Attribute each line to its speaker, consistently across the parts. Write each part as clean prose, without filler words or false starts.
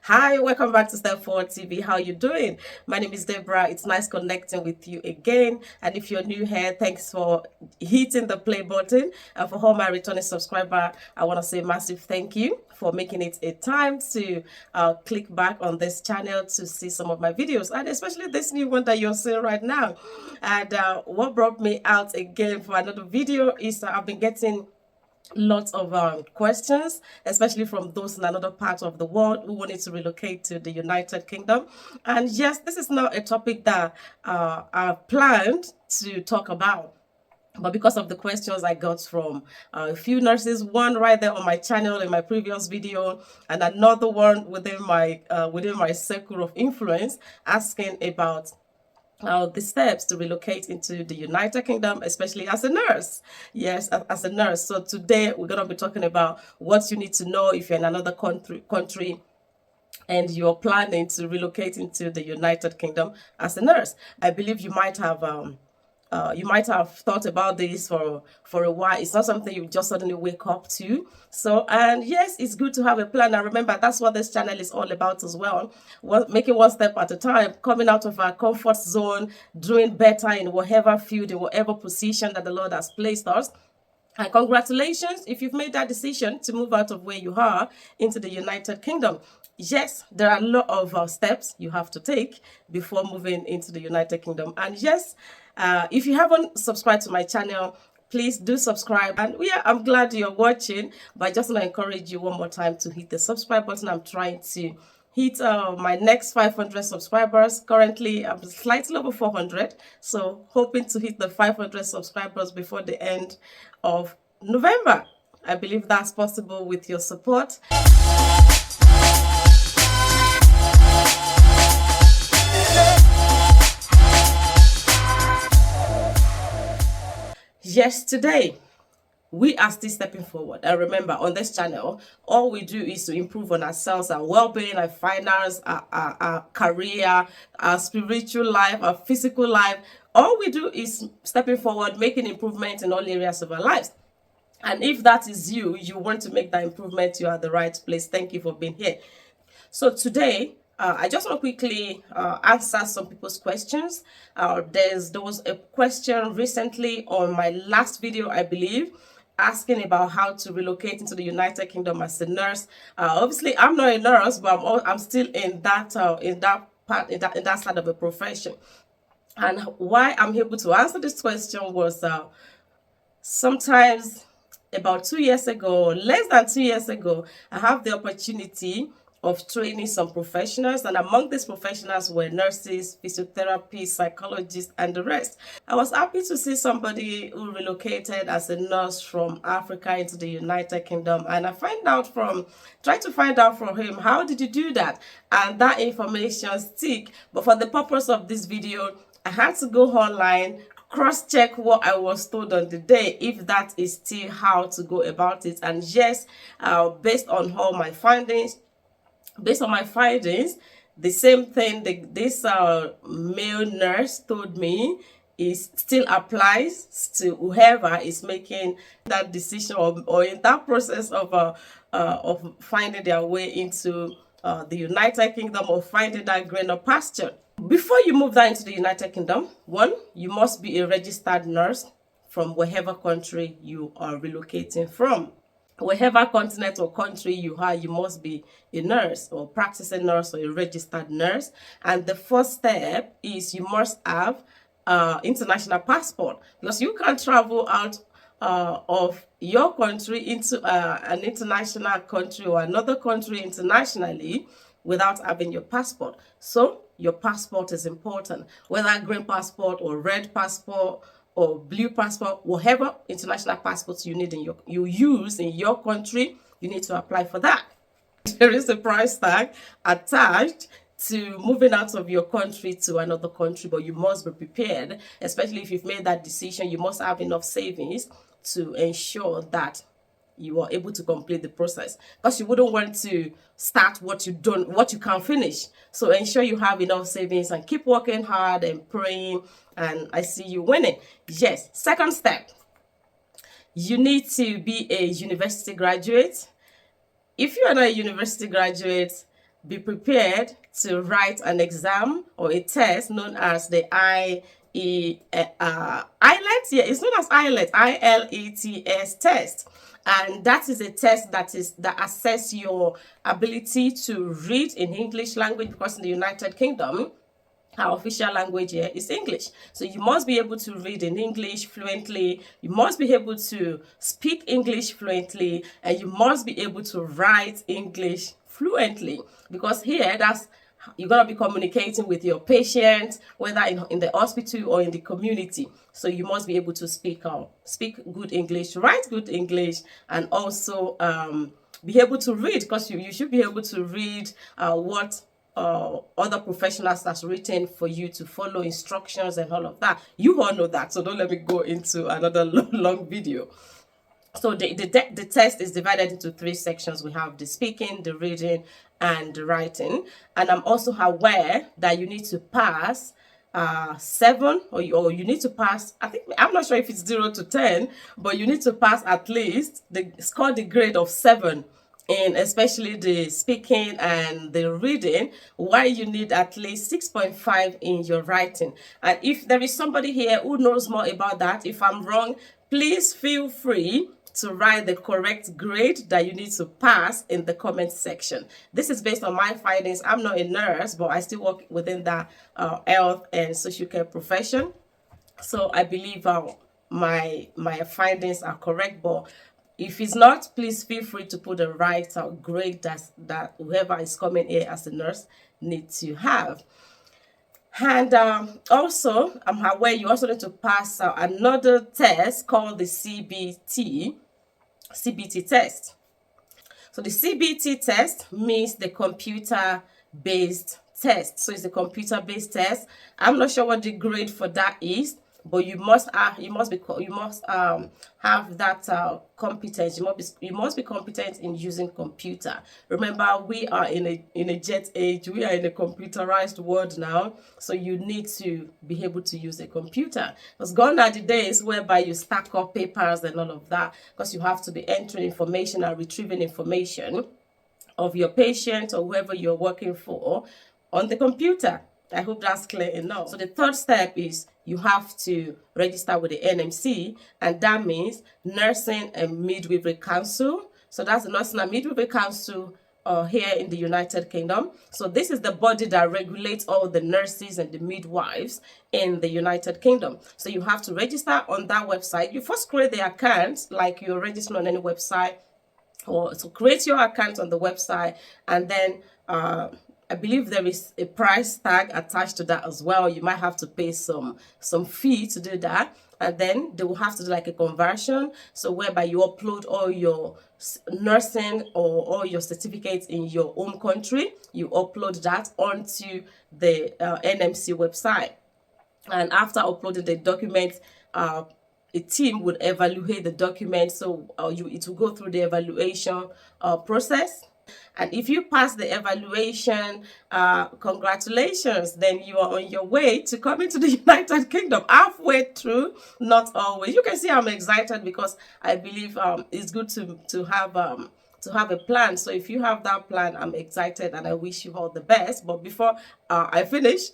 Speaker 1: Hi, welcome back to Step Forward TV. How you doing? My name is Deborah. It's nice connecting with you again. And if you're new here, thanks for hitting the play button. And for all my returning subscriber, I want to say massive thank you for making it a time to click back on this channel to see some of my videos, and especially this new one that you're seeing right now. And what brought me out again for another video is I've been getting lots of questions, especially from those in another part of the world who wanted to relocate to the United Kingdom. And yes, this is not a topic that I've planned to talk about, but because of the questions I got from a few nurses, one right there on my channel in my previous video, and another one within my circle of influence, asking about the steps to relocate into the United Kingdom, especially as a nurse. Yes, as a nurse. So today we're going to be talking about what you need to know if you're in another country and you're planning to relocate into the United Kingdom as a nurse. I believe you might have thought about this for a while. It's not something you just suddenly wake up to. So, and yes, it's good to have a plan. And remember, that's what this channel is all about as well. Making one step at a time, coming out of our comfort zone, doing better in whatever field, in whatever position that the Lord has placed us. And congratulations if you've made that decision to move out of where you are into the United Kingdom. Yes, there are a lot of steps you have to take before moving into the United Kingdom. And yes, if you haven't subscribed to my channel, please do subscribe. And yeah, I'm glad you're watching, but I just want to encourage you one more time to hit the subscribe button. I'm trying to hit my next 500 subscribers. Currently, I'm slightly over 400. So hoping to hit the 500 subscribers before the end of November. I believe that's possible with your support. Yes, today we are still stepping forward. And remember, on this channel, all we do is to improve on ourselves, our well-being, our finance, our career, our spiritual life, our physical life. All we do is stepping forward, making improvements in all areas of our lives. And if that is you want to make that improvement, you are at the right place. Thank you for being here. So today, I just want to quickly answer some people's questions. There was a question recently on my last video, I believe, asking about how to relocate into the United Kingdom as a nurse. Obviously, I'm not a nurse, but I'm still in that side of the profession. And why I'm able to answer this question was sometimes about 2 years ago, less than 2 years ago, I have the opportunity of training some professionals, and among these professionals were nurses, physiotherapists, psychologists, and the rest. I was happy to see somebody who relocated as a nurse from Africa into the United Kingdom, and I tried to find out from him, how did you do that? And that information stick, but for the purpose of this video, I had to go online, cross-check what I was told on the day, if that is still how to go about it. And yes, based on all my findings, the same thing this male nurse told me is still applies to whoever is making that decision or in that process of finding their way into the United Kingdom, or finding that greener pasture. Before you move that into the United Kingdom, one, you must be a registered nurse from wherever country you are relocating from. Wherever continent or country you are, you must be a nurse or practicing nurse or a registered nurse. And the first step is you must have international passport, because you can't travel out of your country into an international country or another country internationally without having your passport. So your passport is important, whether green passport or red passport or blue passport, whatever international passports you need you use in your country, you need to apply for that. There is a price tag attached to moving out of your country to another country, but you must be prepared, especially if you've made that decision. You must have enough savings to ensure that you are able to complete the process, because you wouldn't want to start what you can't finish. So ensure you have enough savings and keep working hard and praying, and I see you winning. Yes. Second step, you need to be a university graduate. If you are not a university graduate, be prepared to write an exam or a test known as the IELTS. Yeah, it's known as IELTS test. And that is a test that assess your ability to read in English language, because in the United Kingdom, our official language here is English. So you must be able to read in English fluently, you must be able to speak English fluently, and you must be able to write English fluently. Because here, you're going to be communicating with your patient, whether in the hospital or in the community. So you must be able to speak good English, write good English, and also be able to read, because you should be able to read what other professionals has written for you to follow instructions and all of that. You all know that, so don't let me go into another long video. So the test is divided into 3 sections. We have the speaking, the reading, and the writing. And I'm also aware that you need to pass 7, or you need to pass, I'm not sure if it's 0 to 10, but you need to pass at least score the grade of 7 in especially the speaking and the reading, while you need at least 6.5 in your writing. And if there is somebody here who knows more about that, if I'm wrong, please feel free to write the correct grade that you need to pass in the comment section. This is based on my findings. I'm not a nurse, but I still work within the health and social care profession. So I believe my findings are correct, but if it's not, please feel free to put the right grade that whoever is coming here as a nurse needs to have. And also, I'm aware you also need to pass another test called the CBT test. So the CBT test means the computer-based test. So it's a computer-based test. I'm not sure what the grade for that is, but you must have that competence. You must be competent in using computer. Remember, we are in a jet age. We are in a computerized world now, so you need to be able to use a computer. Because gone are the days whereby you stack up papers and all of that, because you have to be entering information and retrieving information of your patient or whoever you're working for on the computer. I hope that's clear enough. So the third step is you have to register with the NMC, and that means Nursing and Midwifery Council. So that's the Nursing and Midwifery Council here in the United Kingdom. So this is the body that regulates all the nurses and the midwives in the United Kingdom. So you have to register on that website. You first create the account like you're registering on any website, or so create your account on the website, and then I believe there is a price tag attached to that as well. You might have to pay some fee to do that, and then they will have to do like a conversion, so whereby you upload all your nursing or all your certificates in your home country. You upload that onto the NMC website, and after uploading the document, a team would evaluate the document. So it will go through the evaluation process. And if you pass the evaluation, congratulations, then you are on your way to coming to the United Kingdom. Halfway through, not always. You can see I'm excited because I believe it's good to have a plan. So if you have that plan, I'm excited and I wish you all the best. But before I finish,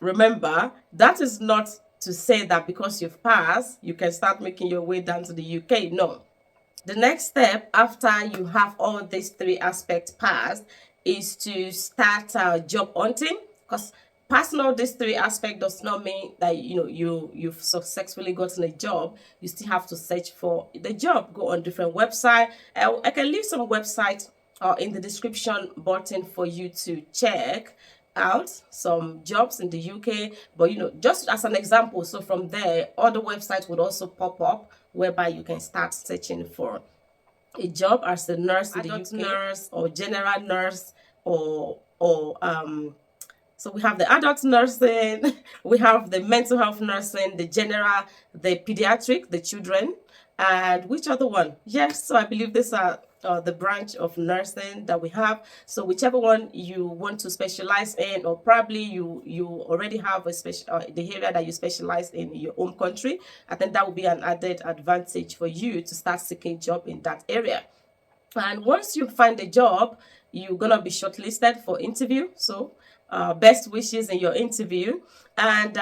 Speaker 1: remember, that is not to say that because you've passed, you can start making your way down to the UK. No. The next step after you have all these 3 aspects passed is to start job hunting, because passing all these 3 aspects does not mean that you've successfully gotten a job. You still have to search for the job. Go on different websites. I can leave some websites in the description button for you to check out some jobs in the UK, but just as an example, so from there other websites would also pop up whereby you can start searching for a job as a nurse in the UK, nurse or general nurse, or so we have the adult nursing, we have the mental health nursing, the general, the pediatric, the children, and which other one? Yes, so I believe these are the branch of nursing that we have. So whichever one you want to specialize in, or probably you already have a the area that you specialize in your home country, I think that would be an added advantage for you to start seeking job in that area. And once you find a job, you're gonna be shortlisted for interview. So best wishes in your interview. And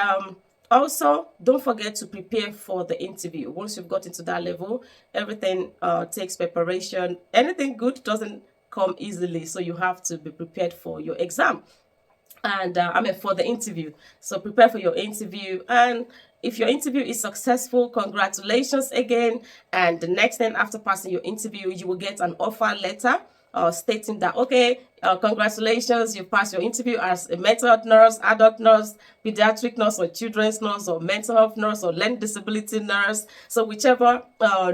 Speaker 1: also, don't forget to prepare for the interview. Once you've got into that level, everything takes preparation. Anything good doesn't come easily, so you have to be prepared for your exam. And for the interview. So prepare for your interview. And if your interview is successful, congratulations again. And the next thing after passing your interview, you will get an offer letter stating that, okay, congratulations, you passed your interview as a mental health nurse, adult nurse, pediatric nurse, or children's nurse, or mental health nurse, or learning disability nurse. So whichever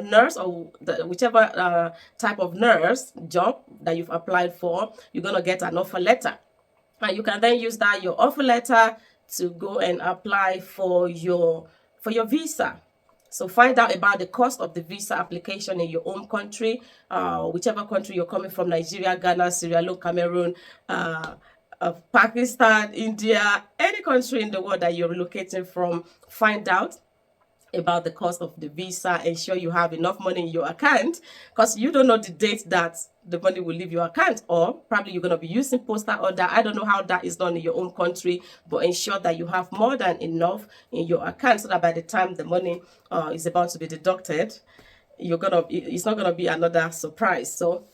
Speaker 1: nurse or whichever type of nurse job that you've applied for, you're going to get an offer letter. And you can then use that, your offer letter, to go and apply for your visa. So find out about the cost of the visa application in your home country, whichever country you're coming from: Nigeria, Ghana, Sierra Leone, Cameroon, Pakistan, India, any country in the world that you're relocating from. Find out about the cost of the visa. Ensure you have enough money in your account, because you don't know the date that the money will leave your account, or probably you're going to be using postal order. I don't know how that is done in your own country, but ensure that you have more than enough in your account, so that by the time the money is about to be deducted, it's not gonna be another surprise. So,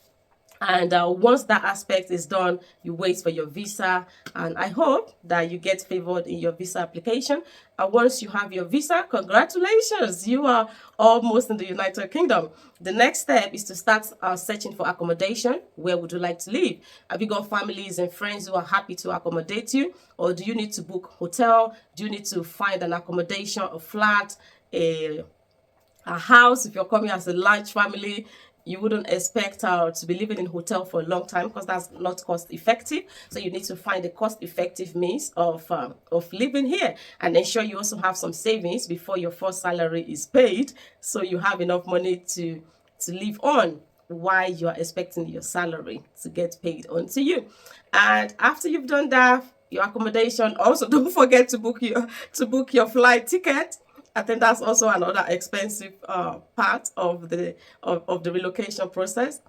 Speaker 1: and once that aspect is done, you wait for your visa, and I hope that you get favored in your visa application. And once you have your visa, congratulations, you are almost in the United Kingdom. The next step is to start searching for accommodation. Where would you like to live? Have you got families and friends who are happy to accommodate you, or do you need to book hotel? Do you need to find an accommodation, a flat, a house? If you're coming as a large family, you wouldn't expect to be living in a hotel for a long time, because that's not cost effective. So you need to find a cost effective means of living here, and ensure you also have some savings before your first salary is paid, so you have enough money to live on while you are expecting your salary to get paid onto you. And after you've done that, your accommodation, also don't forget to book your flight ticket. I think that's also another expensive part of the relocation process.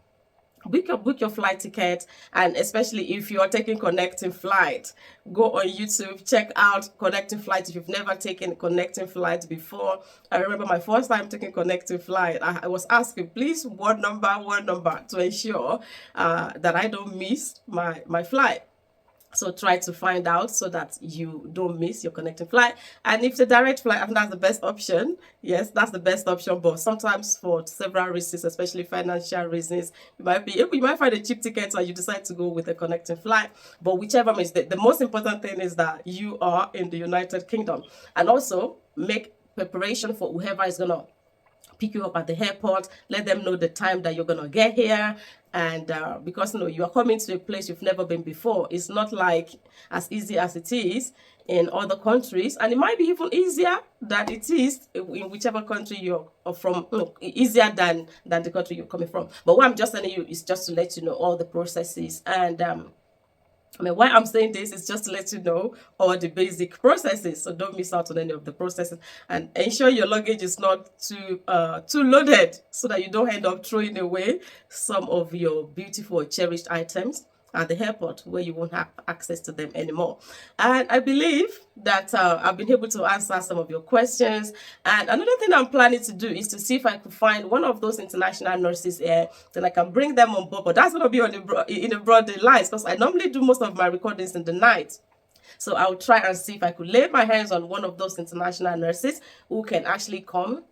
Speaker 1: Book your flight ticket, and especially if you are taking connecting flight, go on YouTube, check out connecting flight if you've never taken connecting flight before. I remember my first time taking connecting flight, I was asking, please, one number, to ensure that I don't miss my flight. So try to find out so that you don't miss your connecting flight. And if the direct flight, I think that's the best option. Yes, that's the best option. But sometimes for several reasons, especially financial reasons, you might find a cheap ticket, and you decide to go with a connecting flight. But whichever means, the most important thing is that you are in the United Kingdom. And also make preparation for whoever is gonna pick you up at the airport. Let them know the time that you're gonna get here. And because you are coming to a place you've never been before, it's not like as easy as it is in other countries, and it might be even easier than it is in whichever country you're from, easier than the country you're coming from. But what I'm just telling you is just to let you know all the processes. And why I'm saying this is just to let you know all the basic processes, so don't miss out on any of the processes, and ensure your luggage is not too loaded, so that you don't end up throwing away some of your beautiful or cherished items at the airport, where you won't have access to them anymore. And I believe that I've been able to answer some of your questions. And another thing I'm planning to do is to see if I could find one of those international nurses here, then I can bring them on board. But that's going to be in the broad daylight, because I normally do most of my recordings in the night. So I'll try and see if I could lay my hands on one of those international nurses who can actually come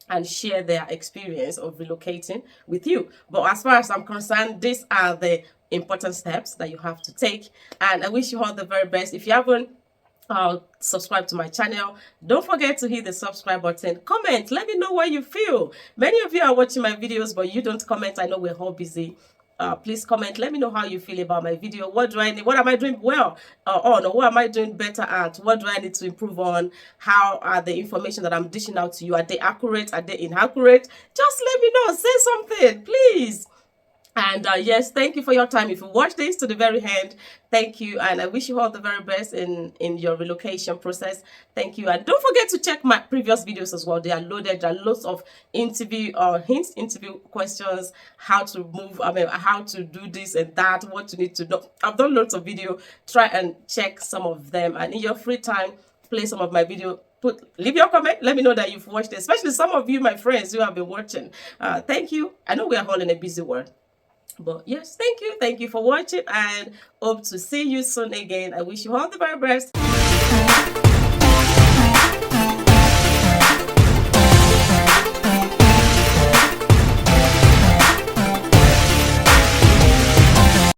Speaker 1: and share their experience of relocating with you. But as far as I'm concerned, these are the important steps that you have to take. And I wish you all the very best. If you haven't subscribe to my channel, don't forget to hit the subscribe button. Comment, let me know what you feel. Many of you are watching my videos, but you don't comment. I know we're all busy. Please comment, let me know how you feel about my video. What do I need? What am I doing well on, or what am I doing better at? What do I need to improve on? How are the information that I'm dishing out to you? Are they accurate? Are they inaccurate? Just let me know. Say something, please. And yes, thank you for your time. If you watch this to the very end, thank you. And I wish you all the very best in your relocation process. Thank you. And don't forget to check my previous videos as well. They are loaded. There are lots of interview or hints, interview questions, how to move, how to do this and that, what you need to know. I've done lots of video. Try and check some of them. And in your free time, play some of my video. Leave your comment. Let me know that you've watched it, especially some of you, my friends, who have been watching. Thank you. I know we are all in a busy world. But yes, thank you for watching, and hope to see you soon again. I wish you all the very best.